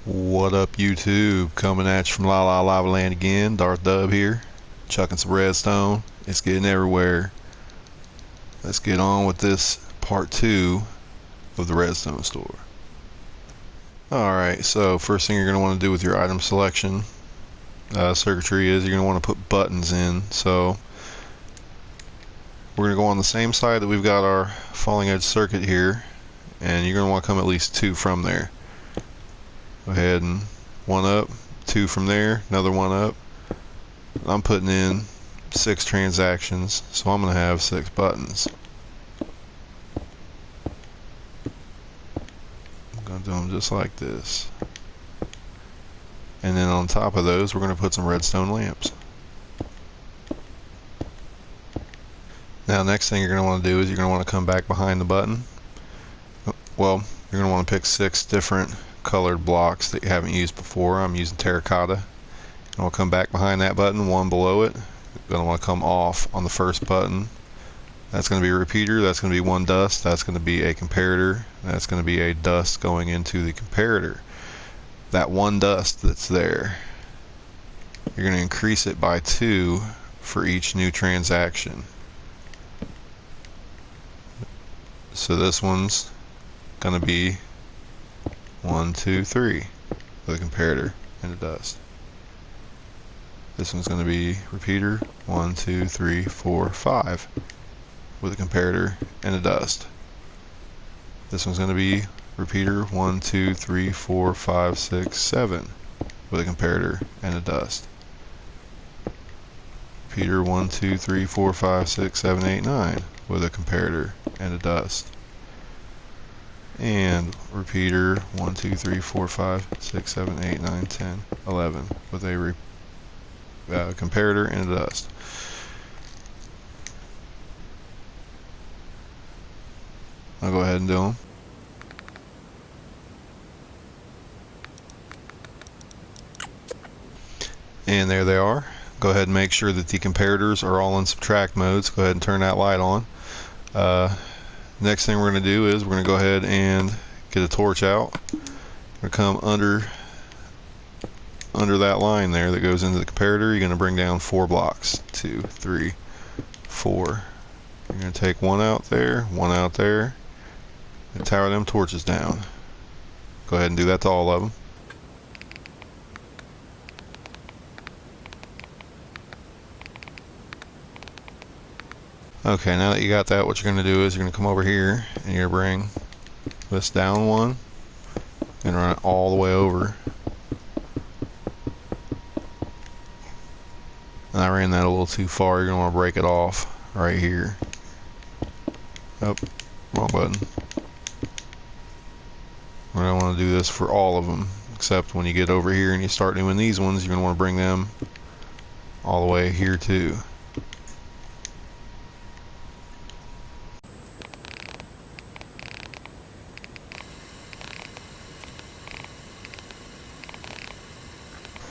What up, YouTube? Coming at you from La La Lava Land again. Darth Dub here, chucking some redstone. It's getting everywhere. Let's get on with this part 2 of the redstone store. Alright, so first thing you're going to want to do with your item selection circuitry is you're going to want to put buttons in. So we're going to go on the same side that we've got our falling edge circuit here, and you're going to want to come at least 2 from there. Go ahead and 1 up, 2 from there, another 1 up. I'm putting in 6 transactions, so I'm going to have 6 buttons. I'm going to do them just like this. And then on top of those, we're going to put some redstone lamps. Now, next thing you're going to want to do is you're going to want to come back behind the button. Well, you're going to want to pick 6 different colored blocks that you haven't used before. I'm using terracotta. And I'll come back behind that button, 1 below it. You're going to want to come off on the first button. That's going to be a repeater. That's going to be 1 dust. That's going to be a comparator. That's going to be a dust going into the comparator. That 1 dust that's there, you're going to increase it by 2 for each new transaction. So this one's going to be 1, 2, 3 with a comparator and a dust. This one's going to be repeater 1, 2, 3, 4, 5 with a comparator and a dust. This one's going to be repeater 1, 2, 3, 4, 5, 6, 7 with a comparator and a dust. Repeater 1, 2, 3, 4, 5, 6, 7, 8, 9 with a comparator and a dust. And repeater 1, 2, 3, 4, 5, 6, 7, 8, 9, 10, 11 with a comparator and a dust. I'll go ahead and do them. And there they are. Go ahead and make sure that the comparators are all in subtract modes. Go ahead and turn that light on. Next thing we're going to do is we're going to go ahead and get a torch out. We're going to come under that line there that goes into the comparator. You're going to bring down 4 blocks. 2, 3, 4. You're going to take 1 out there, 1 out there, and tower them torches down. Go ahead and do that to all of them. Okay, now that you got that, what you're going to do is you're going to come over here and you're going to bring this down 1 and run it all the way over. And I ran that a little too far. You're going to want to break it off right here. Oh, wrong button. We're going to want to do this for all of them, except when you get over here and you start doing these ones, you're going to want to bring them all the way here too.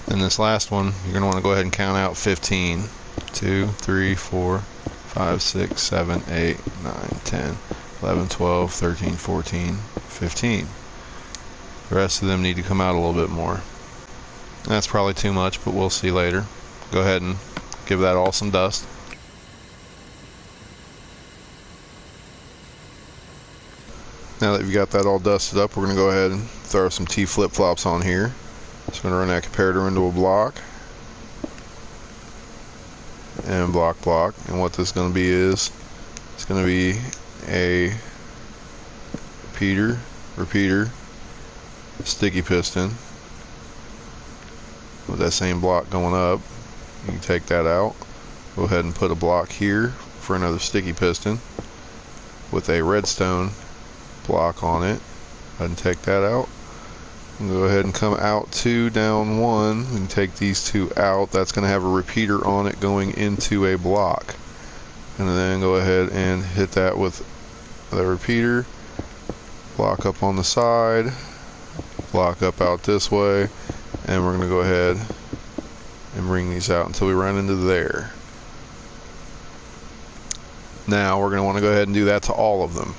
And this last one, you're going to want to go ahead and count out 15. 2, 3, 4, 5, 6, 7, 8, 9, 10, 11, 12, 13, 14, 15. The rest of them need to come out a little bit more. That's probably too much, but we'll see later. Go ahead and give that all some dust. Now that you've got that all dusted up, we're going to go ahead and throw some T flip-flops on here. So I'm going to run that comparator into a block and block. And what this is going to be is it's going to be a repeater, sticky piston with that same block going up. You can take that out. Go ahead and put a block here for another sticky piston with a redstone block on it. Go ahead and take that out. And go ahead and come out 2, down 1, and take these 2 out. That's going to have a repeater on it going into a block. And then go ahead and hit that with the repeater. Block up on the side. Block up out this way. And we're going to go ahead and bring these out until we run into there. Now we're going to want to go ahead and do that to all of them.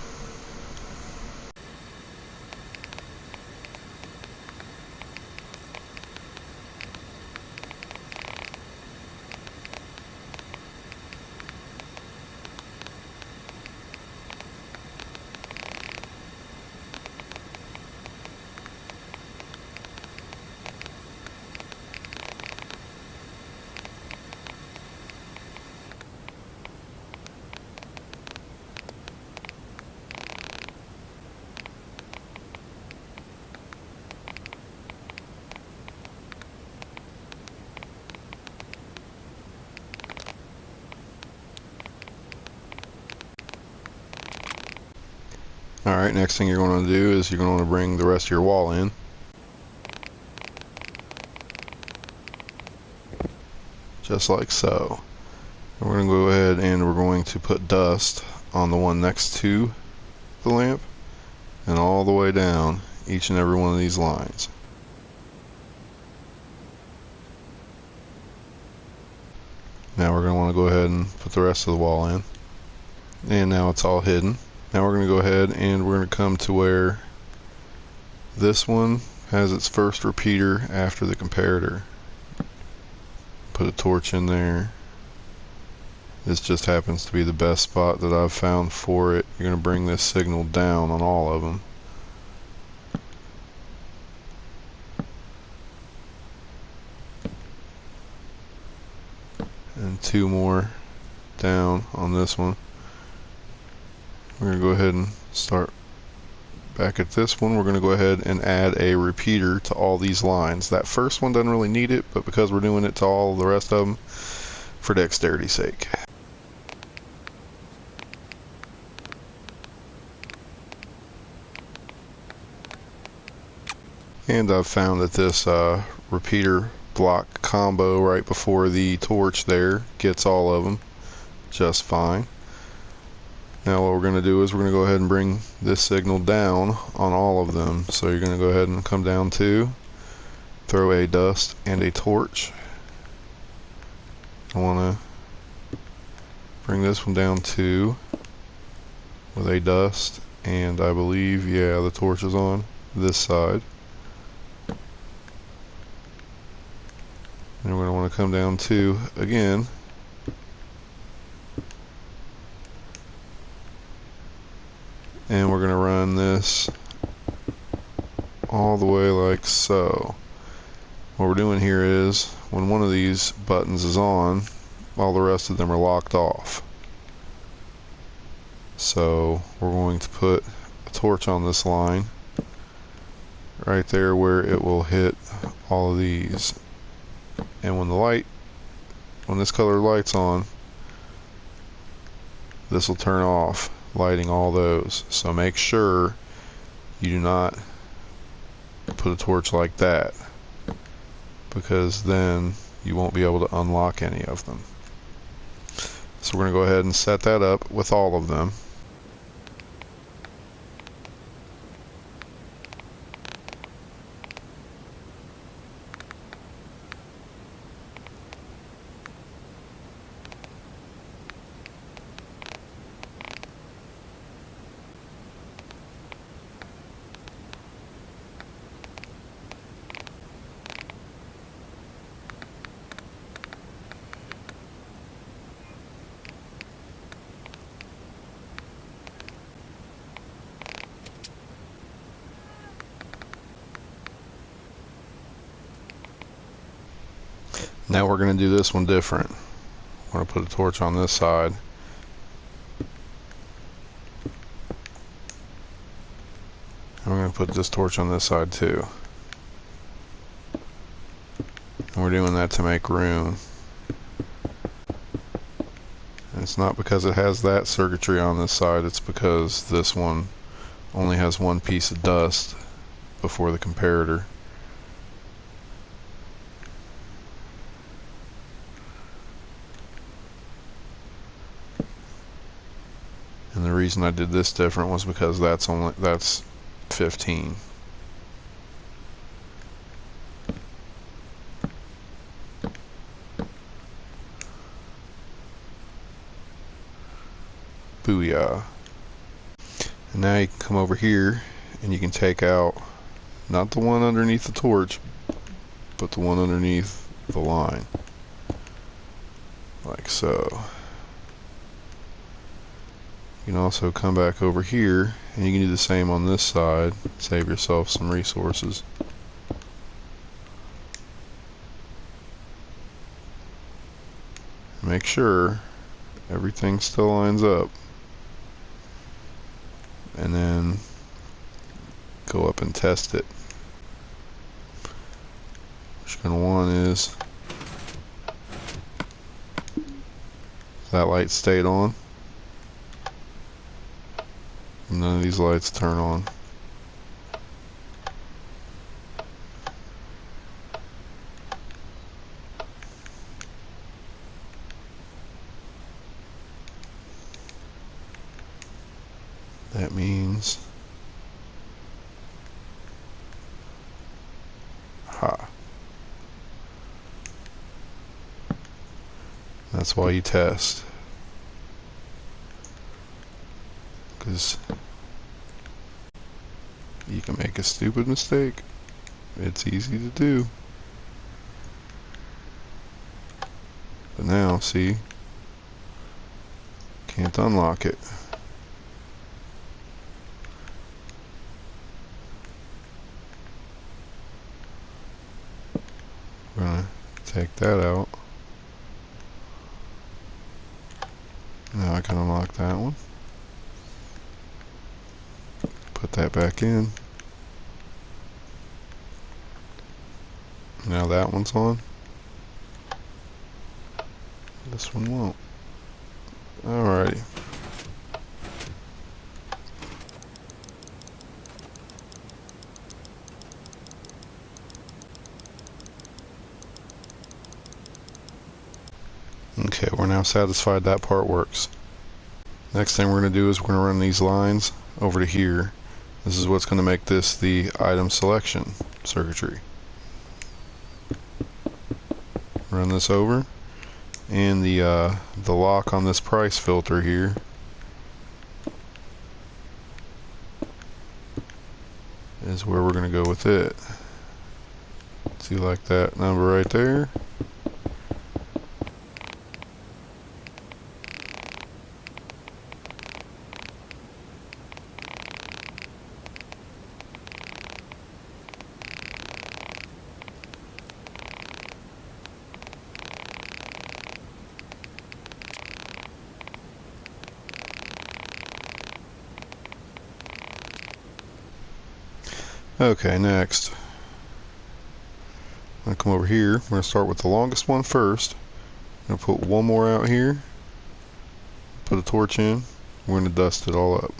Alright, next thing you're going to do is you're going to bring the rest of your wall in. Just like so. And we're going to go ahead and we're going to put dust on the one next to the lamp and all the way down each and every one of these lines. Now we're going to want to go ahead and put the rest of the wall in. And now it's all hidden. Now we're going to go ahead and we're going to come to where this one has its first repeater after the comparator. Put a torch in there. This just happens to be the best spot that I've found for it. You're going to bring this signal down on all of them. And two more down on this one. We're going to go ahead and start back at this one. We're going to go ahead and add a repeater to all these lines. That first one doesn't really need it, but because we're doing it to all the rest of them, for dexterity's sake. And I've found that this repeater block combo right before the torch there gets all of them just fine. Now what we're going to do is we're going to go ahead and bring this signal down on all of them. So you're going to go ahead and come down to, throw a dust and a torch. I want to bring this one down to with a dust, and I believe, yeah, the torch is on this side. And we're going to want to come down to, again, and we're going to run this all the way like so. What we're doing here is, when one of these buttons is on, all the rest of them are locked off. So we're going to put a torch on this line right there where it will hit all of these. And when this color light's on, this will turn off, lighting all those. So make sure you do not put a torch like that, because then you won't be able to unlock any of them. So we're going to go ahead and set that up with all of them. Now we're going to do this one different. We're going to put a torch on this side. And we're going to put this torch on this side too. And we're doing that to make room. And it's not because it has that circuitry on this side, it's because this one only has one piece of dust before the comparator. And the reason I did this different was because that's 15. Booyah. And now you can come over here and you can take out not the one underneath the torch, but the one underneath the line. Like so. You can also come back over here and you can do the same on this side, save yourself some resources. Make sure everything still lines up, and then go up and test it. What you're going to want is that light stayed on. None of these lights turn on. That means, ha. That's why you test. Because you can make a stupid mistake. It's easy to do. But now, see, can't unlock it. We're gonna take that out. Now I can unlock that one. Put that back in. Now that one's on. This one won't. Alrighty. Okay, we're now satisfied that part works. Next thing we're going to do is we're going to run these lines over to here. This is what's going to make this the item selection circuitry. Run this over, and the lock on this price filter here is where we're going to go with it. See, like that number right there. Okay, next, I'm going to come over here. We're going to start with the longest one first. I'm going to put one more out here, put a torch in, we're going to dust it all up.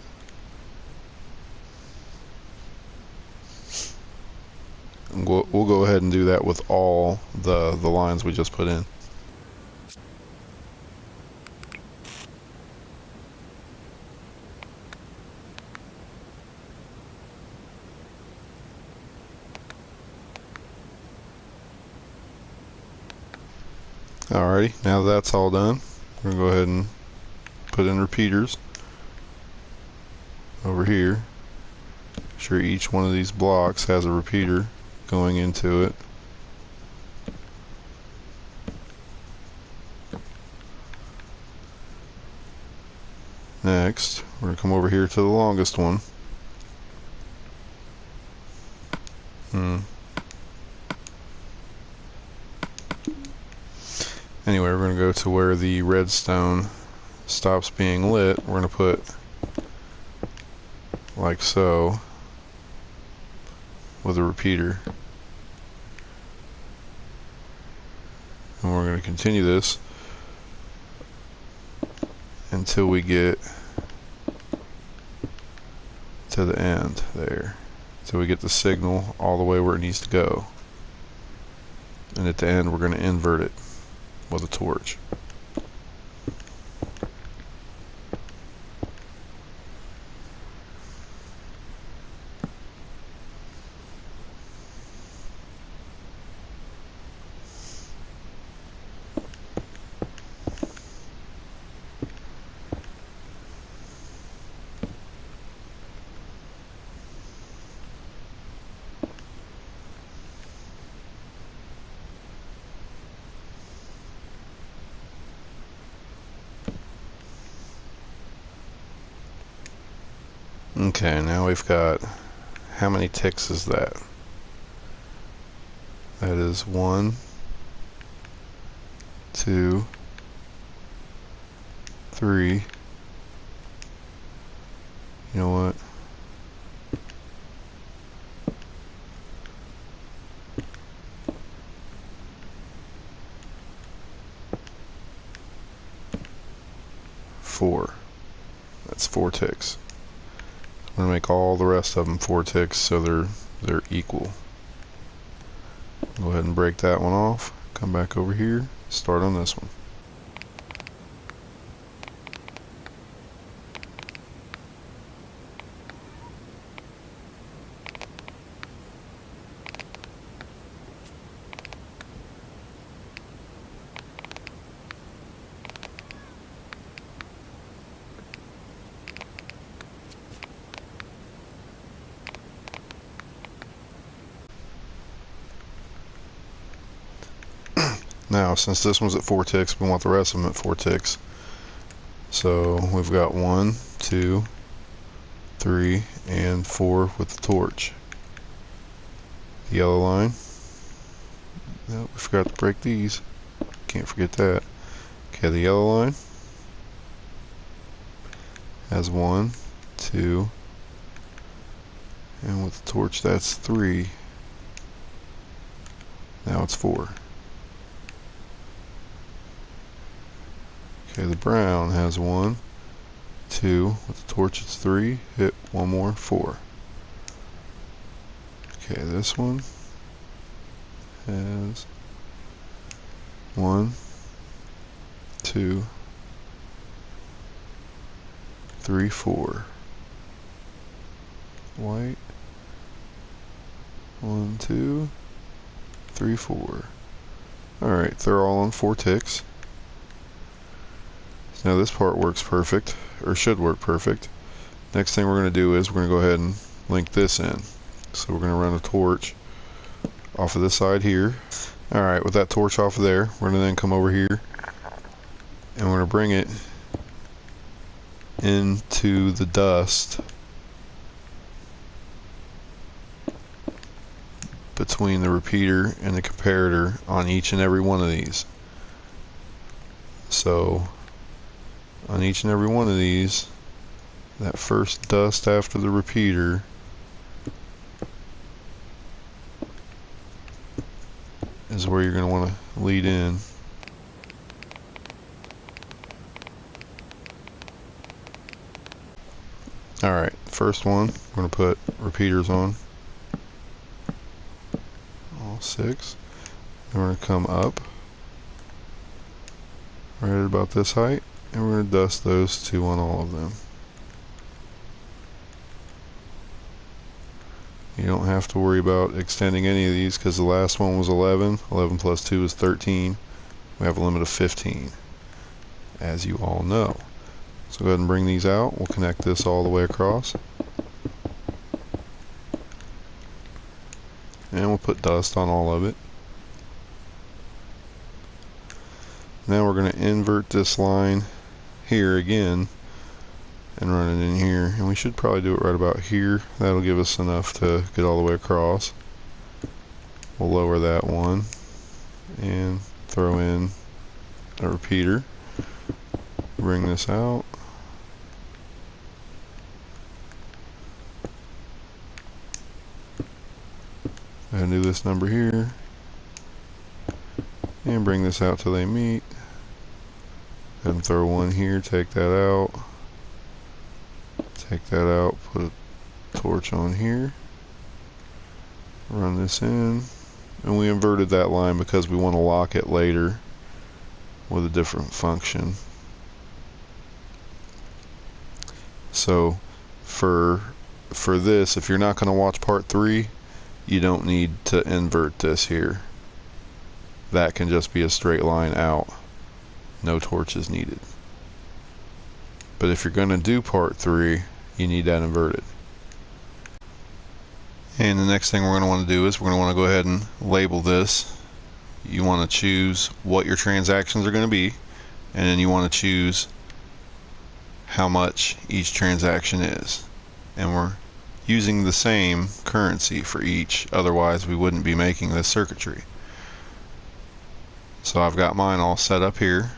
And we'll go ahead and do that with all the lines we just put in. Alrighty, now that that's all done, we're going to go ahead and put in repeaters over here. Make sure each one of these blocks has a repeater going into it. Next, we're going to come over here to the longest one. Anyway, we're going to go to where the redstone stops being lit. We're going to put like so with a repeater. And we're going to continue this until we get to the end there. So we get the signal all the way where it needs to go. And at the end, we're going to invert it with a torch. Okay, now we've got, how many ticks is that? That is 1, 2, 3. You know what? Four. That's 4 ticks. I'm going to make all the rest of them 4 ticks so they're equal. Go ahead and break that one off. Come back over here. Start on this one. Now, since this one's at 4 ticks, we want the rest of them at 4 ticks. So we've got 1, 2, 3, and 4 with the torch. The yellow line. Nope, we forgot to break these. Can't forget that. Okay, the yellow line has 1, 2, and with the torch that's 3. Now it's 4. Okay, the brown has 1, 2, with the torch it's 3, hit one more, 4. Okay, this one has 1, 2, 3, 4. White, 1, 2, 3, 4. Alright, they're all on 4 ticks. Now this part works perfect, or should work perfect. Next thing we're going to do is we're going to go ahead and link this in. So we're going to run a torch off of this side here. Alright, with that torch off of there, we're going to then come over here and we're going to bring it into the dust between the repeater and the comparator on each and every one of these. So on each and every one of these, that first dust after the repeater is where you're going to want to lead in. Alright, first one, we're going to put repeaters on. All 6. Then we're going to come up right at about this height, and we're going to dust those 2 on all of them. You don't have to worry about extending any of these because the last one was 11. 11 plus 2 is 13. We have a limit of 15, as you all know. So go ahead and bring these out. We'll connect this all the way across. And we'll put dust on all of it. Now we're going to invert this line here again and run it in here, and we should probably do it right about here. That'll give us enough to get all the way across. We'll lower that one and throw in a repeater. Bring this out. And do this number here and bring this out till they meet. And throw one here, take that out, take that out, put a torch on here, run this in, and we inverted that line because we want to lock it later with a different function. So for this, if you're not going to watch part 3, you don't need to invert this here. That can just be a straight line out. No torches needed. But if you're going to do part 3, you need that inverted. And the next thing we're going to want to do is we're going to want to go ahead and label this. You want to choose what your transactions are going to be, and then you want to choose how much each transaction is. And we're using the same currency for each, otherwise we wouldn't be making this circuitry. So I've got mine all set up here.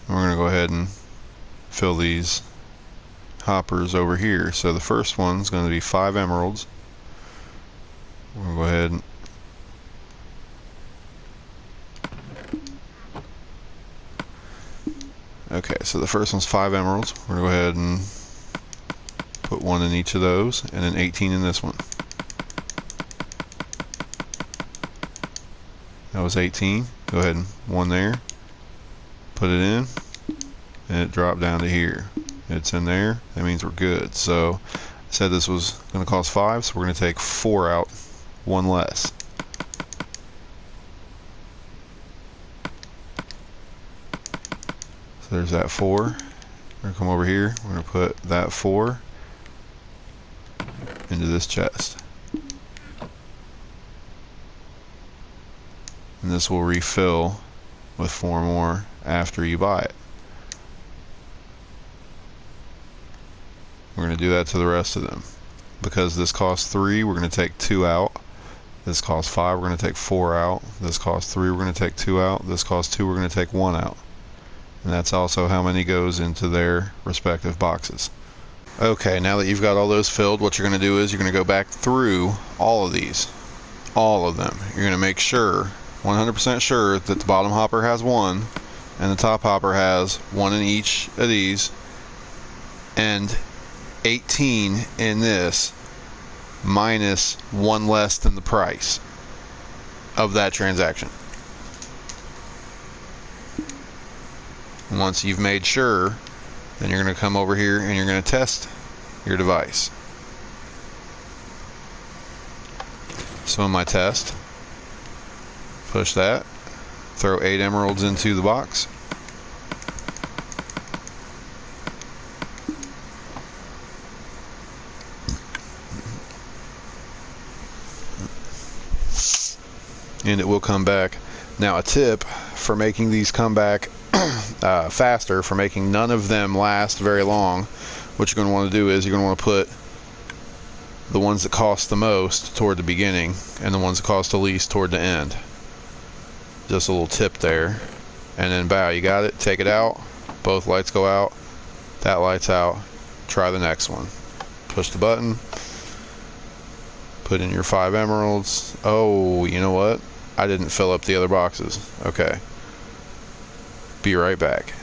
We're going to go ahead and fill these hoppers over here. So the first one's going to be 5 emeralds. We're going to go ahead and okay, so the first one's 5 emeralds. We're going to go ahead and Put 1 in each of those, and then 18 in this one. That was 18. Go ahead and 1 there. Put it in, and it dropped down to here. It's in there. That means we're good. So I said this was going to cost 5, so we're going to take 4 out, 1 less. So there's that 4. We're going to come over here. We're going to put that 4 into this chest. And this will refill with 4 more after you buy it. We're going to do that to the rest of them. Because this costs 3, we're going to take 2 out. This costs 5, we're going to take 4 out. This costs 3, we're going to take 2 out. This costs 2, we're going to take 1 out. And that's also how many goes into their respective boxes. Okay, now that you've got all those filled, what you're going to do is you're going to go back through all of these. All of them. You're going to make sure, 100% sure, that the bottom hopper has 1 and the top hopper has 1 in each of these, and 18 in this, minus 1 less than the price of that transaction. Once you've made sure, then you're going to come over here and you're going to test your device. So in my test, push that, throw 8 emeralds into the box. And it will come back. Now a tip for making these come back faster, for making none of them last very long, what you're going to want to do is you're going to want to put the ones that cost the most toward the beginning and the ones that cost the least toward the end. Just a little tip there. And then bow, you got it, take it out, both lights go out, that light's out, try the next one. Push the button, put in your 5 emeralds. Oh, you know what? I didn't fill up the other boxes. Okay. Be right back.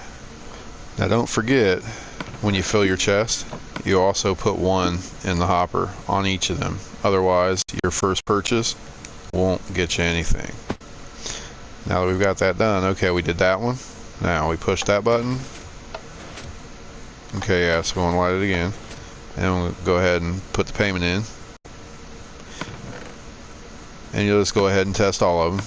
Now don't forget, when you fill your chest, you also put 1 in the hopper on each of them. Otherwise, your first purchase won't get you anything. Now that we've got that done, okay, we did that one. Now we push that button. Okay, yeah, so we're going to light it again. And we'll go ahead and put the payment in. And you'll just go ahead and test all of them.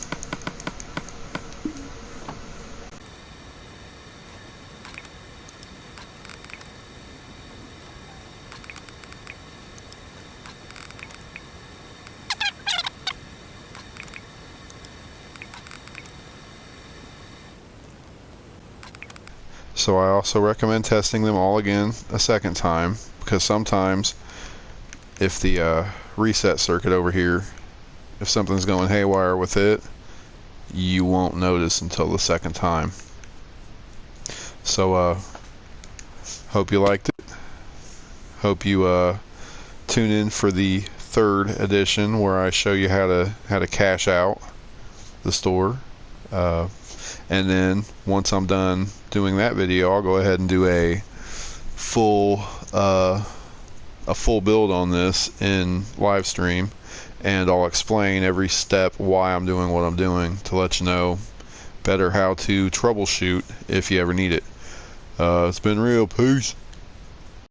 So I also recommend testing them all again a second time, because sometimes if the reset circuit over here, if something's going haywire with it, you won't notice until the second time. So hope you liked it. Hope you tune in for the 3rd edition where I show you how to cash out the store. And then once I'm done doing that video, I'll go ahead and do a full build on this in live stream, and I'll explain every step why I'm doing what I'm doing to let you know better how to troubleshoot if you ever need it. It's been real. Peace.